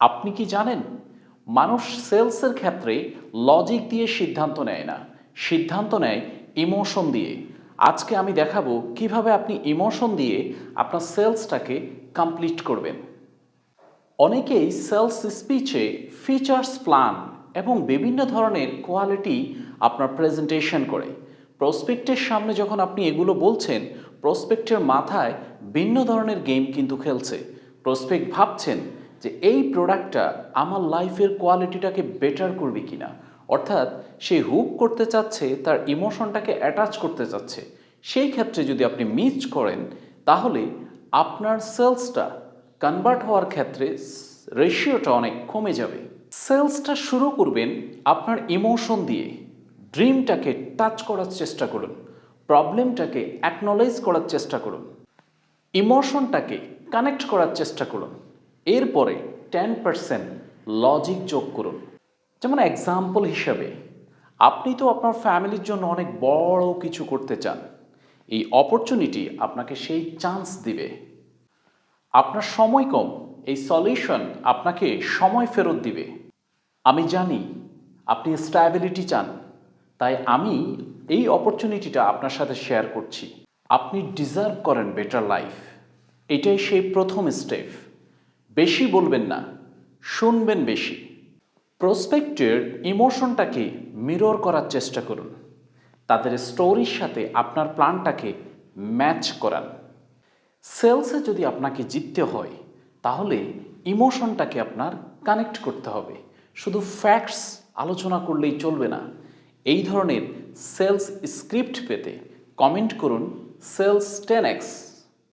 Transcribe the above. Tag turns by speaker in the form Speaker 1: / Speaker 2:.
Speaker 1: আপনি কি জানেন, মানুষ সেলসের ক্ষেত্রে লজিক দিয়ে সিদ্ধান্ত নেয় না, সিদ্ধান্ত নেয় ইমোশন দিয়ে। আজকে আমি দেখাবো কিভাবে আপনি ইমোশন দিয়ে আপনার সেলসটাকে কমপ্লিট করবেন। অনেকেই সেলস স্পিচে ফিচার্স প্ল্যান এবং বিভিন্ন ধরনের কোয়ালিটি আপনার প্রেজেন্টেশন করে। প্রসপেক্টের সামনে যখন আপনি এগুলো বলছেন, প্রসপেক্টের মাথায় ভিন্ন ধরনের গেম কিন্তু খেলছে। প্রসপেক্ট ভাবছেন যে এই প্রোডাক্টটা আমার লাইফের কোয়ালিটিটাকে বেটার করবে কিনা, অর্থাৎ সে হুক করতে চাচ্ছে, তার ইমোশনটাকে অ্যাটাচ করতে চাচ্ছে। সেই ক্ষেত্রে যদি আপনি মিস করেন, তাহলে আপনার সেলসটা কনভার্ট হওয়ার ক্ষেত্রে রেশিওটা অনেক কমে যাবে। সেলসটা শুরু করবেন আপনার ইমোশন দিয়ে। ড্রিমটাকে টাচ করার চেষ্টা করুন, প্রবলেমটাকে অ্যাকনোলেজ করার চেষ্টা করুন, ইমোশনটাকে কানেক্ট করার চেষ্টা করুন। এরপরে 10% লজিক যোগ করুন। যেমন এক্সাম্পল হিসাবে, আপনি তো আপনার ফ্যামিলির জন্য অনেক বড় কিছু করতে চান। এই অপরচুনিটি আপনাকে সেই চান্স দিবে। আপনার সময় কম, এই সলিউশন আপনাকে সময় ফেরত দিবে। আমি জানি আপনি স্ট্যাবিলিটি চান, তাই আমি এই অপরচুনিটিটা আপনার সাথে শেয়ার করছি। আপনি ডিজার্ভ করেন বেটার লাইফ, এটাই সেই প্রথম স্টেপ। বেশি বলবেন না, শুনবেন বেশি। প্রসপেক্টের ইমোশনটাকে মিরর করার চেষ্টা করুন, তাদের স্টোরির সাথে আপনার প্ল্যানটাকে ম্যাচ করান। সেলসে যদি আপনাকে জিততে হয়, তাহলে ইমোশনটাকে আপনার কানেক্ট করতে হবে। শুধু ফ্যাক্টস আলোচনা করলেই চলবে না। এই ধরনের সেলস স্ক্রিপ্ট পেতে কমেন্ট করুন সেলস 10x।